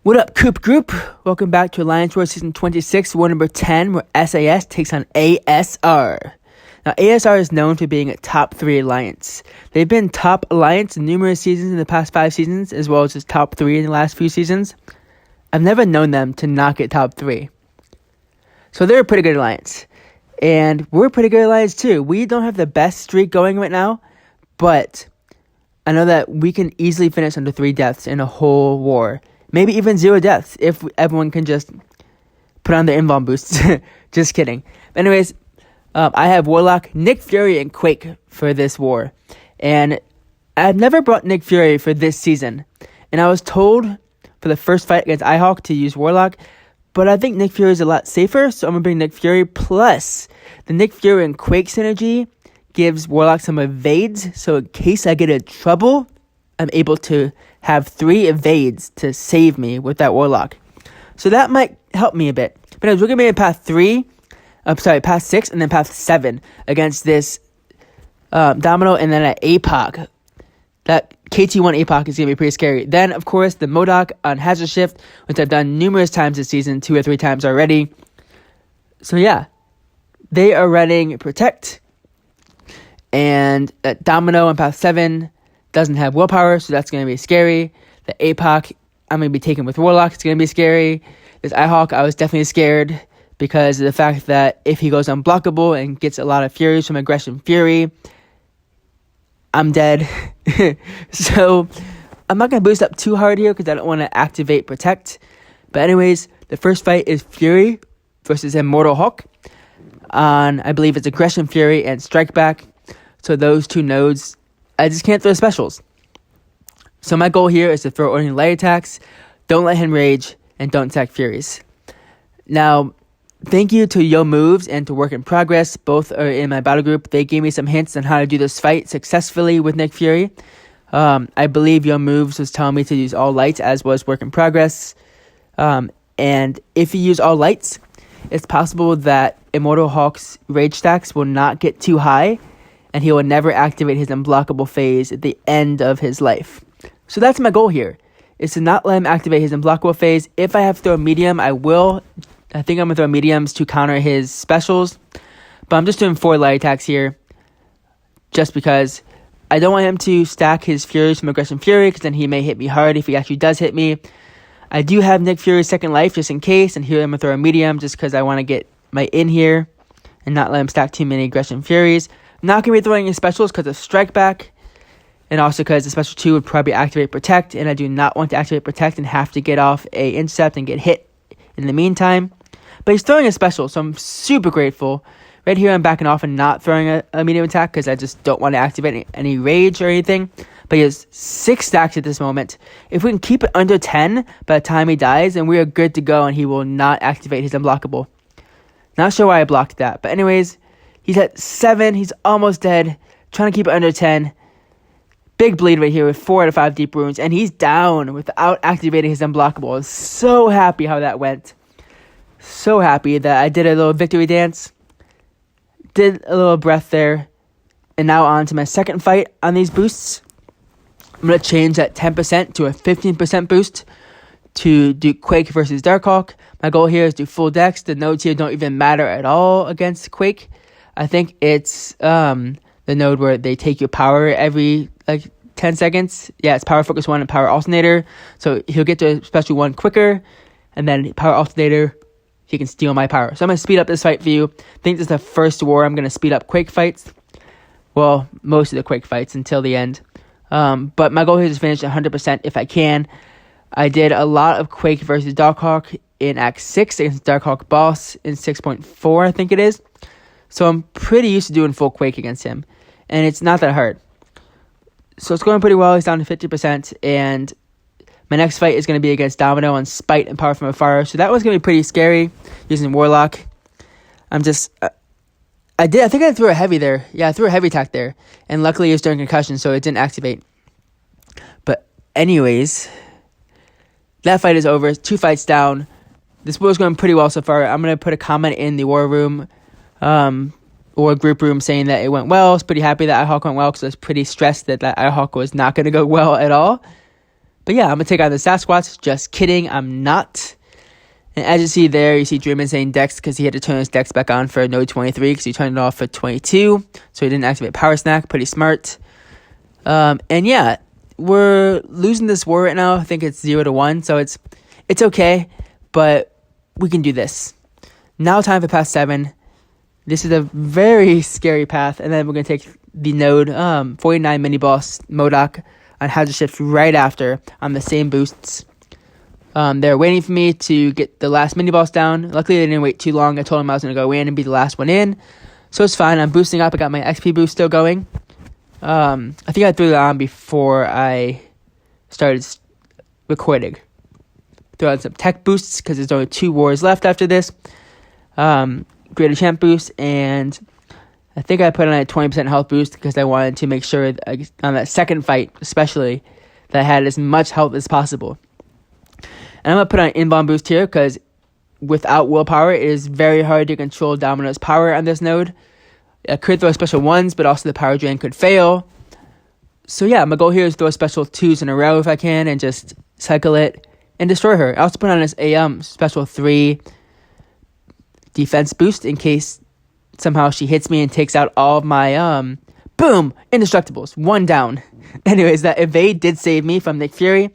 What up, Coop Group? Welcome back to Alliance War Season 26, War number 10, where SAS takes on ASR. Now, ASR is known for being a top 3 alliance. They've been top alliance in numerous seasons in the past 5 seasons, as well as just top 3 in the last few seasons. I've never known them to not get top 3. So they're a pretty good alliance. And we're a pretty good alliance too. We don't have the best streak going right now, but I know that we can easily finish under 3 deaths in a whole war. Maybe even 0 deaths if everyone can just put on their invuln boosts. Just kidding. Anyways, I have Warlock, Nick Fury, and Quake for this war. And I've never brought Nick Fury for this season. And I was told for the first fight against iHawk to use Warlock. But I think Nick Fury is a lot safer, so I'm going to bring Nick Fury. Plus, the Nick Fury and Quake synergy gives Warlock some evades. So in case I get in trouble, I'm able to have 3 evades to save me with that Warlock. So that might help me a bit. But anyways, we're going to be in path 6 and then path 7 against this Domino and then an Apoc. That KT1 Apoc is going to be pretty scary. Then, of course, the Modok on Hazard Shift, which I've done numerous times this season, 2 or 3 times already. So yeah, they are running Protect. And Domino on path 7 doesn't have willpower, so that's going to be scary. The Apoc, I'm going to be taking with Warlock. It's going to be scary. This iHawk, I was definitely scared because of the fact that if he goes unblockable and gets a lot of Furies from Aggression Fury, I'm dead. So I'm not going to boost up too hard here because I don't want to activate Protect. But anyways, the first fight is Fury versus Immortal Hulk on, I believe it's Aggression Fury and Strike Back. So those 2 nodes, I just can't throw specials. So my goal here is to throw ordinary light attacks, don't let him rage, and don't attack Furies. Now, thank you to Yo Moves and to Work in Progress. Both are in my battle group. They gave me some hints on how to do this fight successfully with Nick Fury. I believe Yo Moves was telling me to use all lights, as was Work in Progress. And if you use all lights, it's possible that Immortal Hulk's rage stacks will not get too high, and he will never activate his unblockable phase at the end of his life. So that's my goal here, is to not let him activate his unblockable phase. If I have to throw a medium, I will. I think I'm going to throw mediums to counter his specials. But I'm just doing 4 light attacks here, just because I don't want him to stack his Furies from Aggression Fury, because then he may hit me hard if he actually does hit me. I do have Nick Fury's second life just in case, and here I'm going to throw a medium just because I want to get my in here and not let him stack too many Aggression Furies. Not going to be throwing any specials because of Strike Back, and also because the special 2 would probably activate Protect, and I do not want to activate Protect and have to get off a Intercept and get hit in the meantime. But he's throwing a special, so I'm super grateful. Right here I'm backing off and not throwing a medium attack because I just don't want to activate any rage or anything. But he has 6 stacks at this moment. If we can keep it under 10 by the time he dies, then we are good to go and he will not activate his unblockable. Not sure why I blocked that, but anyways, he's at 7. He's almost dead. Trying to keep it under 10. Big bleed right here with 4 out of 5 deep wounds. And he's down without activating his unblockable. I was so happy how that went. So happy that I did a little victory dance. Did a little breath there. And now on to my second fight on these boosts. I'm going to change that 10% to a 15% boost to do Quake versus DarkHawk. My goal here is to do full dex. The nodes here don't even matter at all against Quake. I think it's the node where they take your power every 10 seconds. Yeah, it's Power Focus 1 and Power Alternator. So he'll get to Special 1 quicker. And then Power Alternator, he can steal my power. So I'm going to speed up this fight for you. I think this is the first war I'm going to speed up Quake fights. Well, most of the Quake fights until the end. But my goal here is to finish 100% if I can. I did a lot of Quake versus DarkHawk in Act 6 against DarkHawk boss in 6.4, I think it is. So I'm pretty used to doing full Quake against him. And it's not that hard. So it's going pretty well. He's down to 50%. And my next fight is going to be against Domino on Spite and Power from Afar. So that was going to be pretty scary using Warlock. I think I threw a heavy there. Yeah, I threw a heavy attack there. And luckily it was during concussion, so it didn't activate. But anyways, that fight is over. 2 fights down. This war is going pretty well so far. I'm going to put a comment in the war room or group room saying that it went well. I was pretty happy that iHawk went well because I was pretty stressed that iHawk was not going to go well at all. But yeah, I'm going to take on the Sasquatch. Just kidding, I'm not. And as you see there, you see Dreamin saying Dex because he had to turn his Dex back on for node 23 because he turned it off for 22. So he didn't activate Power Snack. Pretty smart. And yeah, we're losing this war right now. I think it's 0-1. So it's okay, but we can do this. Now time for path 7. This is a very scary path. And then we're going to take the node 49 mini boss Modok on Hazard Shift right after on the same boosts. They're waiting for me to get the last mini boss down. Luckily, they didn't wait too long. I told them I was going to go in and be the last one in. So it's fine. I'm boosting up. I got my XP boost still going. I think I threw that on before I started recording. Throw on some tech boosts because there's only 2 wars left after this. Greater champ boost, and I think I put on a 20% health boost because I wanted to make sure that on that second fight, especially, that I had as much health as possible. And I'm going to put on an inbound boost here because without willpower, it is very hard to control Domino's power on this node. I could throw special 1s, but also the power drain could fail. So yeah, my goal here is throw special 2s in a row if I can and just cycle it and destroy her. I also put on this special 3 defense boost in case somehow she hits me and takes out all of my boom indestructibles. 1 down. Anyways, that evade did save me from Nick Fury.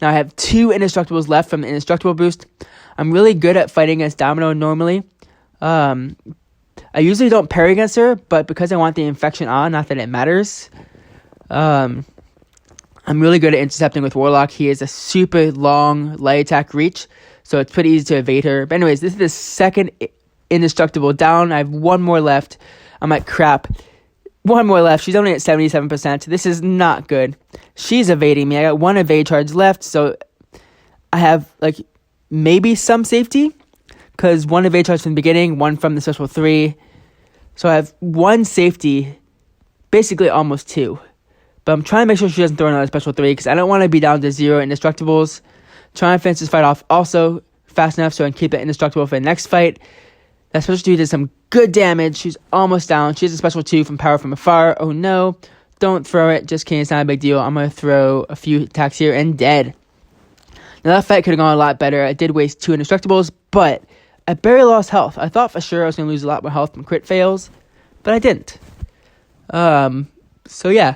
Now I have 2 indestructibles left from the indestructible boost. I'm really good at fighting against Domino normally. I usually don't parry against her, but because I want the infection on, not that it matters. I'm really good at intercepting with Warlock. He has a super long light attack reach, so it's pretty easy to evade her. But anyways, this is the second indestructible down. I have 1 more left. I'm like, crap. 1 more left. She's only at 77%. This is not good. She's evading me. I got 1 evade charge left, so I have like maybe some safety because 1 evade charge from the beginning, 1 from the special 3. So I have 1 safety, basically almost 2. But I'm trying to make sure she doesn't throw another special 3 because I don't want to be down to 0 indestructibles. Trying to finish this fight off also fast enough so I can keep it indestructible for the next fight. That special 2 did some good damage. She's almost down. She has a special 2 from power from afar. Oh no. Don't throw it. Just kidding. It's not a big deal. I'm going to throw a few attacks here and dead. Now that fight could have gone a lot better. I did waste 2 indestructibles, but I barely lost health. I thought for sure I was going to lose a lot more health from crit fails, but I didn't. So yeah.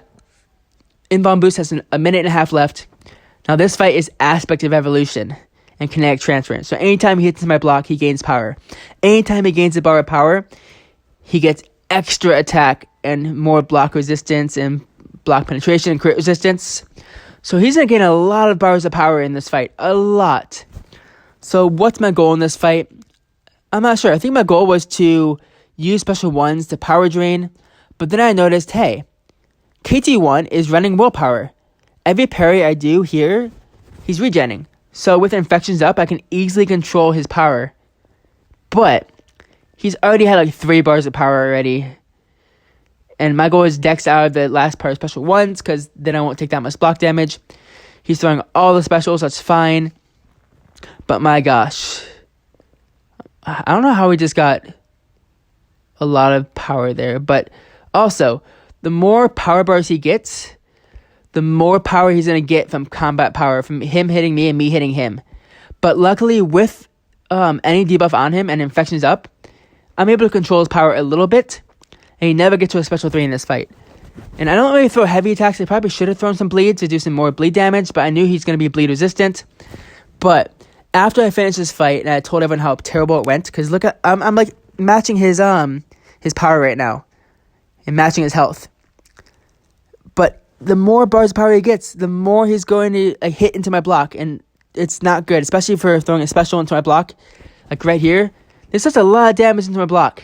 Inbound boost has a minute and a half left. Now this fight is aspect of evolution and kinetic transference. So anytime he hits my block, he gains power. Anytime he gains a bar of power, he gets extra attack and more block resistance and block penetration and crit resistance. So he's going to gain a lot of bars of power in this fight. A lot. So what's my goal in this fight? I'm not sure. I think my goal was to use special 1s to power drain. But then I noticed, hey, KT1 is running willpower. Every parry I do here, he's regenning. So with infections up, I can easily control his power. But he's already had like 3 bars of power already. And my goal is Dex out of the last part of special 1s because then I won't take that much block damage. He's throwing all the specials, that's fine. But my gosh. I don't know how we just got a lot of power there. But also, the more power bars he gets, the more power he's going to get from combat power, from him hitting me and me hitting him. But luckily, with any debuff on him and infections up, I'm able to control his power a little bit, and he never gets to a special 3 in this fight. And I don't really throw heavy attacks. I probably should have thrown some bleed to do some more bleed damage, but I knew he's going to be bleed resistant. But after I finished this fight, and I told everyone how terrible it went, because look at, I'm like matching his power right now, and matching his health. But the more bars of power he gets, the more he's going to hit into my block, and it's not good, especially for throwing a special into my block. Like right here, this does a lot of damage into my block,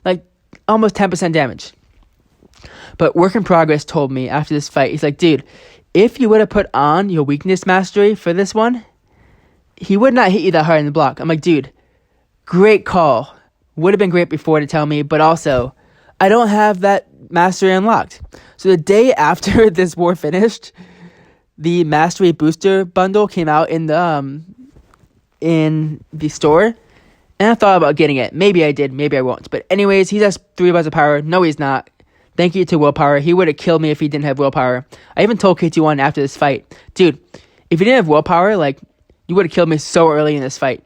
like almost 10% damage. But Work in Progress told me after this fight, he's like, dude, if you would have put on your weakness mastery for this one, he would not hit you that hard in the block. I'm like, dude, great call. Would have been great before to tell me, but also, I don't have that mastery unlocked. So the day after this war finished, the mastery booster bundle came out in the store, and I thought about getting it. Maybe I did, maybe I won't. But anyways, he has 3 bars of power. No, he's not. Thank you to willpower. He would have killed me if he didn't have willpower. I even told KT1 after this fight, dude, If he didn't have willpower, like, you would have killed me so early in this fight.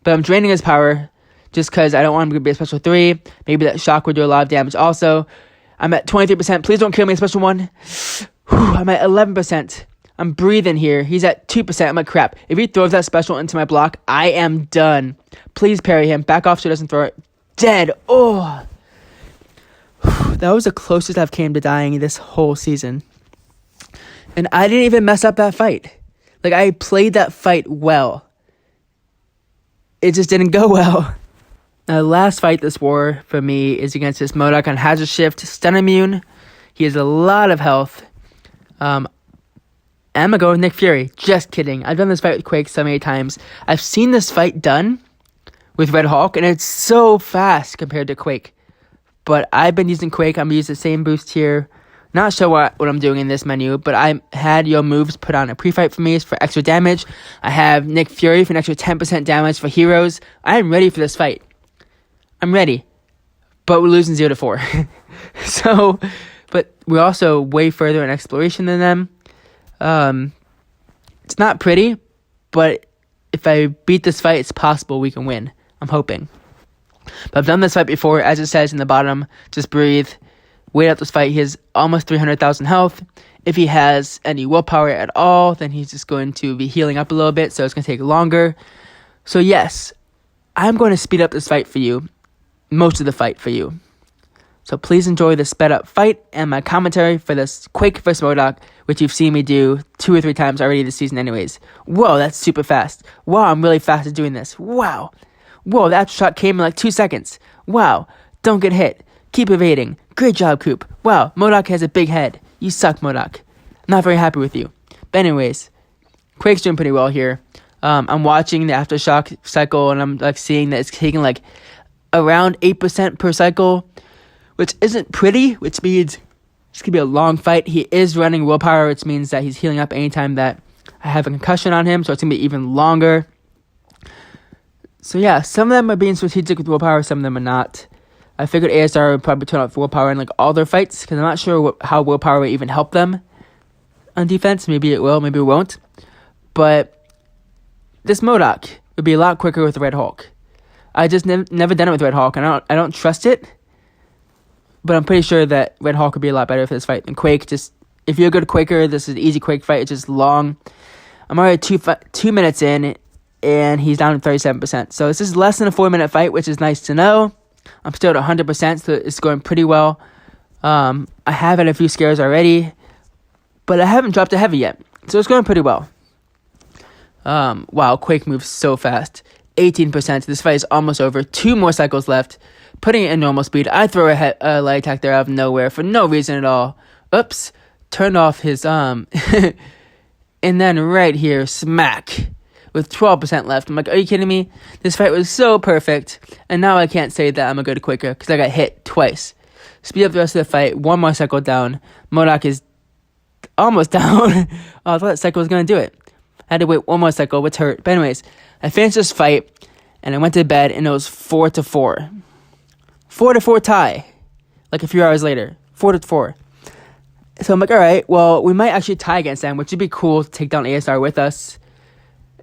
But I'm draining his power just because I don't want him to be a special 3. Maybe that shock would do a lot of damage also. I'm at 23%. Please don't kill me, special 1. I'm at 11%. I'm breathing here. He's at 2%. I'm like, crap. If he throws that special into my block, I am done. Please parry him. Back off so he doesn't throw it. Dead. Oh. That was the closest I've came to dying this whole season. And I didn't even mess up that fight. Like, I played that fight well. It just didn't go well. Now, the last fight this war for me is against this Modok on Hazard Shift, Stun Immune. He has a lot of health. I'm gonna go with Nick Fury. Just kidding. I've done this fight with Quake so many times. I've seen this fight done with Red Hulk, and it's so fast compared to Quake. But I've been using Quake. I'm gonna use the same boost here. Not sure what I'm doing in this menu, but I had your moves put on a pre-fight for me for extra damage. I have Nick Fury for an extra 10% damage for heroes. I am ready for this fight. I'm ready. But we're losing 0-4. So, but we're also way further in exploration than them. It's not pretty, but if I beat this fight, it's possible we can win. I'm hoping. But I've done this fight before. As it says in the bottom, just breathe. Wait out this fight. He has almost 300,000 health. If he has any willpower at all, then he's just going to be healing up a little bit, so it's going to take longer. So yes, I'm going to speed up this fight for you. Most of the fight for you. So please enjoy the sped up fight and my commentary for this Quake vs Modok, which you've seen me do 2 or 3 times already this season anyways. Whoa, that's super fast. Wow, I'm really fast at doing this. Wow. Whoa, that shot came in like 2 seconds. Wow, don't get hit. Keep evading. Great job, Coop. Wow, Modok has a big head. You suck, Modok. I'm not very happy with you. But anyways, Quake's doing pretty well here. I'm watching the aftershock cycle, and I'm like seeing that it's taking like around 8% per cycle, which isn't pretty, which means it's going to be a long fight. He is running willpower, which means that he's healing up anytime that I have a concussion on him, so it's going to be even longer. So yeah, some of them are being strategic with willpower, some of them are not. I figured ASR would probably turn off willpower in like all their fights, because I'm not sure how willpower would even help them on defense. Maybe it will, maybe it won't. But this Modok would be a lot quicker with Red Hulk. I just never done it with Red Hulk, and I don't trust it. But I'm pretty sure that Red Hulk would be a lot better for this fight than Quake. Just if you're a good Quaker, this is an easy Quake fight. It's just long. I'm already 2 minutes in, and he's down to 37%. So this is less than a 4-minute fight, which is nice to know. I'm still at 100%, so it's going pretty well. I have had a few scares already, but I haven't dropped a heavy yet, so it's going pretty well. Wow, Quake moves so fast. 18%. This fight is almost over. 2 more cycles left. Putting it in normal speed. I throw a light attack there out of nowhere for no reason at all. Oops. Turned off his and then right here, smack. With 12% left. I'm like, are you kidding me? This fight was so perfect. And now I can't say that I'm a good Quaker because I got hit twice. Speed up the rest of the fight. 1 more cycle down. Modok is almost down. I thought that cycle was going to do it. I had to wait 1 more cycle, which hurt. But anyways, I finished this fight, and I went to bed, and it was 4-4. 4-4 tie. Like a few hours later. 4-4. So I'm like, alright, well, we might actually tie against them, which would be cool to take down ASR with us.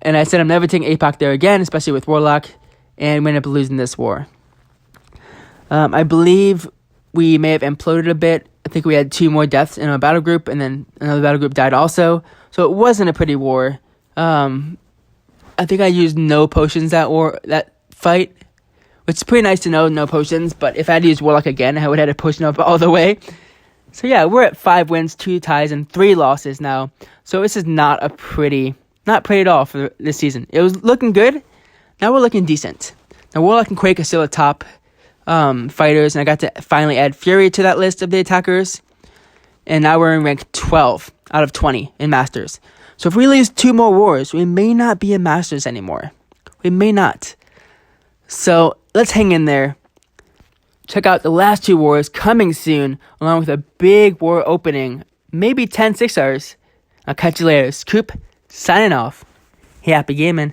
And I said I'm never taking Apoc there again, especially with Warlock, and we ended up losing this war. I believe we may have imploded a bit. I think we had 2 more deaths in our battle group, and then another battle group died also. So it wasn't a pretty war. I think I used no potions that fight, which is pretty nice to know, no potions. But if I had to use Warlock again, I would have had to potion up all the way. So yeah, we're at 5 wins, 2 ties, and 3 losses now. So this is not pretty at all for this season. It was looking good. Now we're looking decent. Now Warlock and Quake are still the top fighters, and I got to finally add Fury to that list of the attackers. And now we're in rank 12 out of 20 in Masters. So if we lose 2 more wars, we may not be in Masters anymore. We may not. So let's hang in there. Check out the last 2 wars coming soon, along with a big war opening. Maybe 10 6-stars. I'll catch you later. Scoop, signing off. Happy gaming.